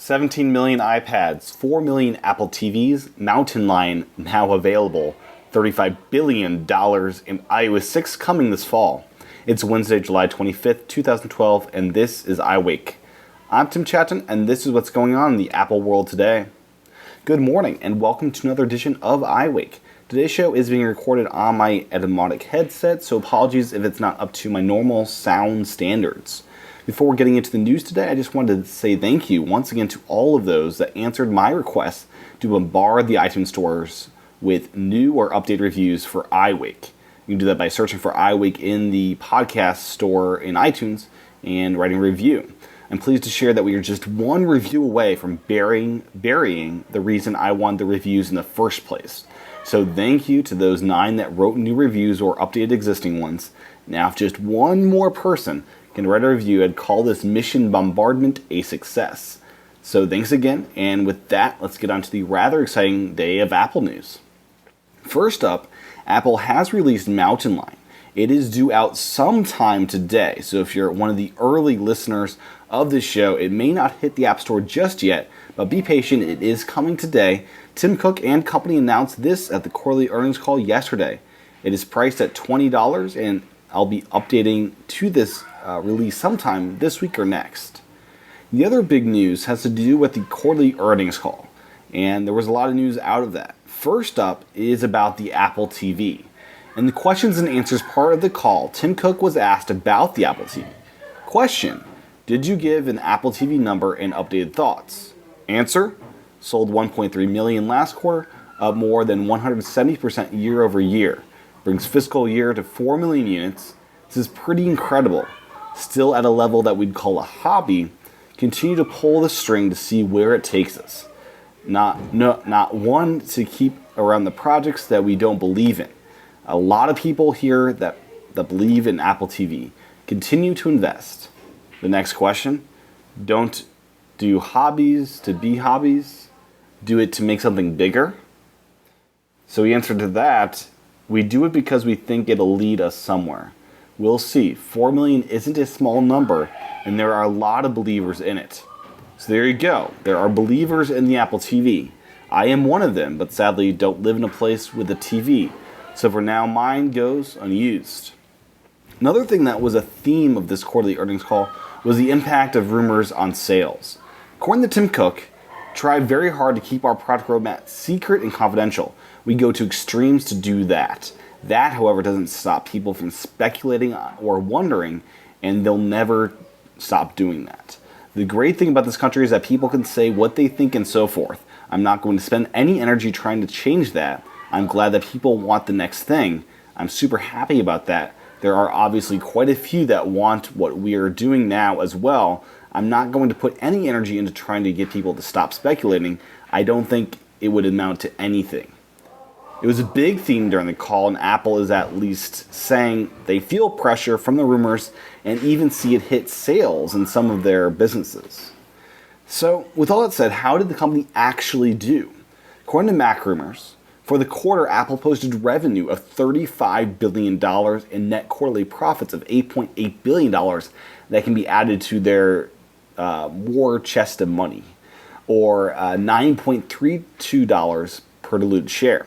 17 million iPads, 4 million Apple TVs, Mountain Lion now available, $35 billion in iOS 6 coming this fall. It's Wednesday, July 25th, 2012, and this is iWake. I'm Tim Chaten, and this is what's going on in the Apple world today. Good morning, and welcome to another edition of iWake. Today's show is being recorded on my Etymotic headset, so apologies if it's not up to my normal sound standards. Before getting into the news today, I just wanted to say thank you once again to all of those that answered my request to bombard the iTunes stores with new or updated reviews for iWake. You can do that by searching for iWake in the podcast store in iTunes and writing a review. I'm pleased to share that we are just one review away from burying the reason I wanted the reviews in the first place. So thank you to those 9 that wrote new reviews or updated existing ones. Now if just one more person can write a review, I'd call this mission bombardment a success. So thanks again, and with that, let's get on to the rather exciting day of Apple news. First up, Apple has released Mountain Lion. It is due out sometime today, so if you're one of the early listeners of this show, it may not hit the App Store just yet, but be patient, it is coming today. Tim Cook and company announced this at the quarterly earnings call yesterday. It is priced at $20, and I'll be updating to this release sometime this week or next. The other big news has to do with the quarterly earnings call, and there was a lot of news out of that. First up is about the Apple TV. In the questions and answers part of the call, Tim Cook was asked about the Apple TV. Question: did you give an Apple TV number and updated thoughts? Answer: sold 1.3 million last quarter, up more than 170% year over year. Brings fiscal year to 4 million units. This is pretty incredible. Still at a level that we'd call a hobby. Continue to pull the string to see where it takes us. Not one to keep around the projects that we don't believe in. A lot of people here that believe in Apple TV. Continue to invest. The next question: don't do hobbies to be hobbies. Do it to make something bigger. So the answer to that: we do it because we think it'll lead us somewhere. We'll see. 4 million isn't a small number, and there are a lot of believers in it. So there you go. There are believers in the Apple TV. I am one of them, but sadly don't live in a place with a TV. So for now, mine goes unused. Another thing that was a theme of this quarterly earnings call was the impact of rumors on sales. According to Tim Cook, tried very hard to keep our product roadmap secret and confidential. We go to extremes to do that. That, however, doesn't stop people from speculating or wondering, and they'll never stop doing that. The great thing about this country is that people can say what they think and so forth. I'm not going to spend any energy trying to change that. I'm glad that people want the next thing. I'm super happy about that. There are obviously quite a few that want what we are doing now as well. I'm not going to put any energy into trying to get people to stop speculating. I don't think it would amount to anything. It was a big theme during the call, and Apple is at least saying they feel pressure from the rumors and even see it hit sales in some of their businesses. So, with all that said, how did the company actually do? According to Mac Rumors, for the quarter, Apple posted revenue of $35 billion and net quarterly profits of $8.8 billion that can be added to their war chest of money, or $9.32 per diluted share.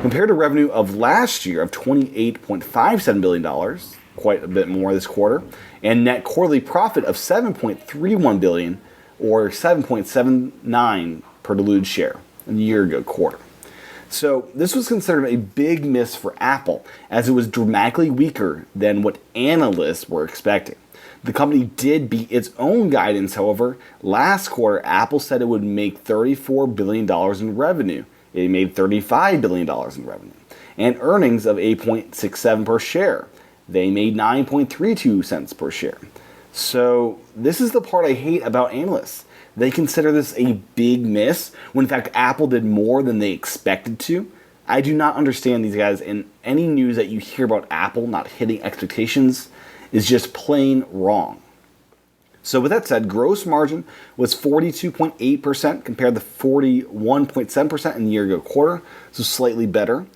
Compared to revenue of last year of $28.57 billion, quite a bit more this quarter, and net quarterly profit of $7.31 billion, or $7.79 per diluted share in the year ago quarter. So this was considered a big miss for Apple, as it was dramatically weaker than what analysts were expecting. The company did beat its own guidance, however. Last quarter, Apple said it would make $34 billion in revenue. It made $35 billion in revenue, and earnings of $8.67 per share. They made 9.32 cents per share. So this is the part I hate about analysts. They consider this a big miss, when in fact Apple did more than they expected to. I do not understand these guys, and any news that you hear about Apple not hitting expectations is just plain wrong. So with that said, gross margin was 42.8% compared to 41.7% in the year ago quarter, so slightly better.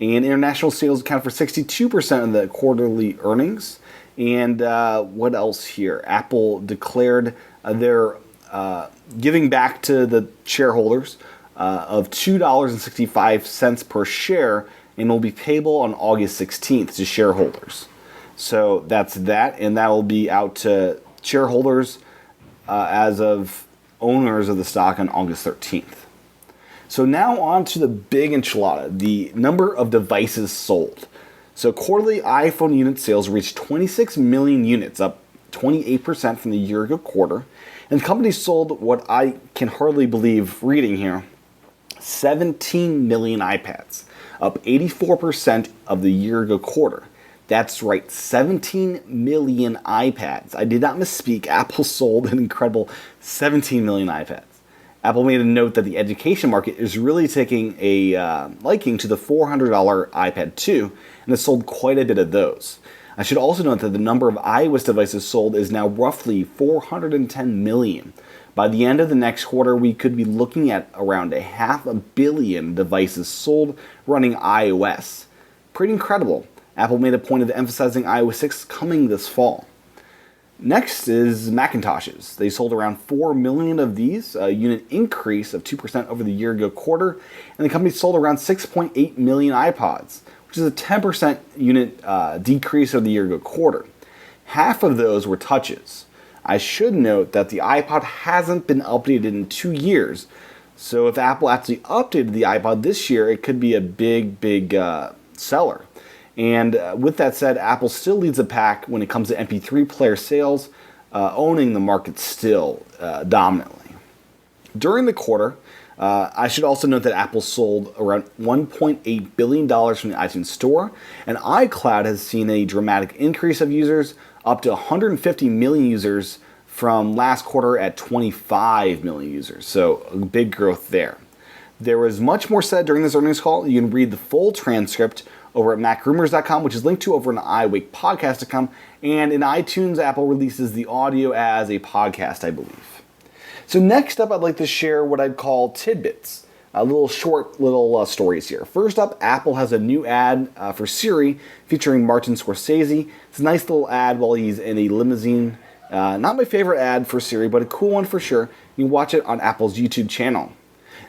And international sales accounted for 62% of the quarterly earnings. And what else here? Apple declared their giving back to the shareholders of $2.65 per share, and will be payable on August 16th to shareholders. So that's that, and that will be out to shareholders as of owners of the stock on August 13th. So now on to the big enchilada, the number of devices sold. So quarterly iPhone unit sales reached 26 million units, up 28% from the year-ago quarter. And the company sold what I can hardly believe reading here, 17 million iPads, up 84% of the year-ago quarter. That's right, 17 million iPads. I did not misspeak. Apple sold an incredible 17 million iPads. Apple made a note that the education market is really taking a liking to the $400 iPad 2 and has sold quite a bit of those. I should also note that the number of iOS devices sold is now roughly 410 million. By the end of the next quarter, we could be looking at around 500 million devices sold running iOS. Pretty incredible. Apple made a point of emphasizing iOS 6 coming this fall. Next is Macintoshes. They sold around 4 million of these, a unit increase of 2% over the year-ago quarter, and the company sold around 6.8 million iPods, which is a 10% unit decrease over the year-ago quarter. Half of those were touches. I should note that the iPod hasn't been updated in 2 years, so if Apple actually updated the iPod this year, it could be a big seller. And with that said, Apple still leads the pack when it comes to MP3 player sales, owning the market still dominantly. During the quarter, I should also note that Apple sold around $1.8 billion from the iTunes Store, and iCloud has seen a dramatic increase of users, up to 150 million users from last quarter at 25 million users. So a big growth there. There was much more said during this earnings call. You can read the full transcript over at macrumors.com, which is linked to over on iWakePodcast.com, and in iTunes, Apple releases the audio as a podcast, I believe. So next up, I'd like to share what I'd call tidbits, short stories here. First up, Apple has a new ad for Siri featuring Martin Scorsese. It's a nice little ad while he's in a limousine. Not my favorite ad for Siri, but a cool one for sure. You can watch it on Apple's YouTube channel.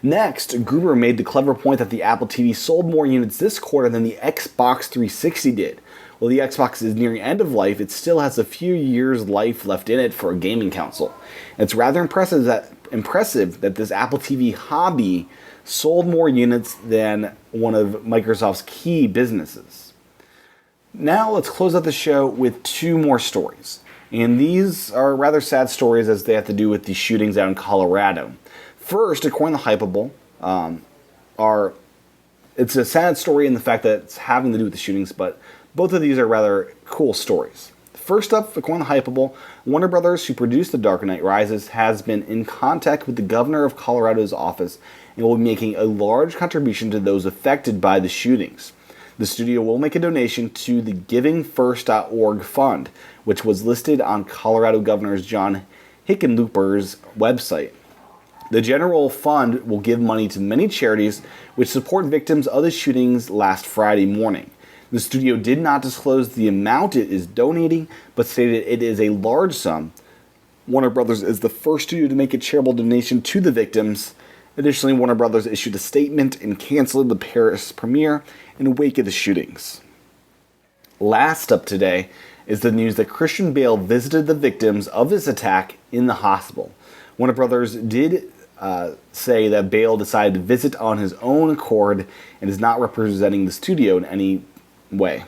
Next, Gruber made the clever point that the Apple TV sold more units this quarter than the Xbox 360 did. While the Xbox is nearing end of life, it still has a few years' life left in it for a gaming console. It's rather impressive that this Apple TV hobby sold more units than one of Microsoft's key businesses. Now let's close out the show with 2 more stories. And these are rather sad stories as they have to do with the shootings out in Colorado. First, according to Hypeable, it's a sad story in the fact that it's having to do with the shootings, but both of these are rather cool stories. First up, according to Hypeable, Warner Brothers, who produced The Dark Knight Rises, has been in contact with the governor of Colorado's office and will be making a large contribution to those affected by the shootings. The studio will make a donation to the GivingFirst.org fund, which was listed on Colorado Governor John Hickenlooper's website. The general fund will give money to many charities which support victims of the shootings last Friday morning. The studio did not disclose the amount it is donating, but stated it is a large sum. Warner Brothers is the first studio to make a charitable donation to the victims. Additionally, Warner Brothers issued a statement and canceled the Paris premiere in the wake of the shootings. Last up today is the news that Christian Bale visited the victims of this attack in the hospital. Warner Brothers did say that Bale decided to visit on his own accord and is not representing the studio in any way.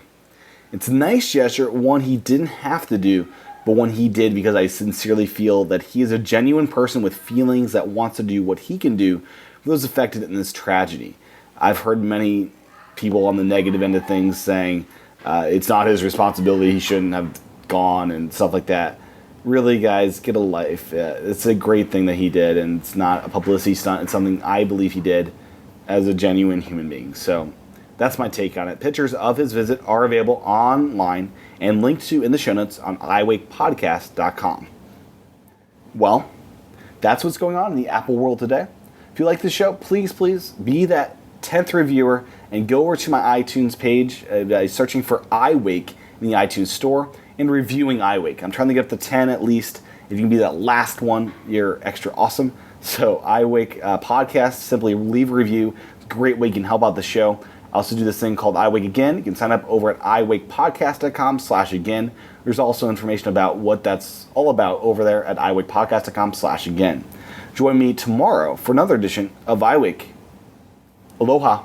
It's a nice gesture, one he didn't have to do, but one he did because I sincerely feel that he is a genuine person with feelings that wants to do what he can do for those affected in this tragedy. I've heard many people on the negative end of things saying it's not his responsibility, he shouldn't have gone and stuff like that. Really, guys, get a life. It's a great thing that he did, and it's not a publicity stunt. It's something I believe he did as a genuine human being. So that's my take on it. Pictures of his visit are available online and linked to in the show notes on iWakePodcast.com. Well, that's what's going on in the Apple world today. If you like this show, please be that 10th reviewer and go over to my iTunes page by searching for iWake in the iTunes store and reviewing iWake. I'm trying to get up to 10 at least, If you can be that last one, you're extra awesome. So iWake podcast, simply leave a review. It's a great way you can help out the show. I also do this thing called iWake Again. You can sign up over at iWakePodcast.com/again. There's also information about what that's all about over there at iWakePodcast.com/again. Join me tomorrow for another edition of iWake. Aloha.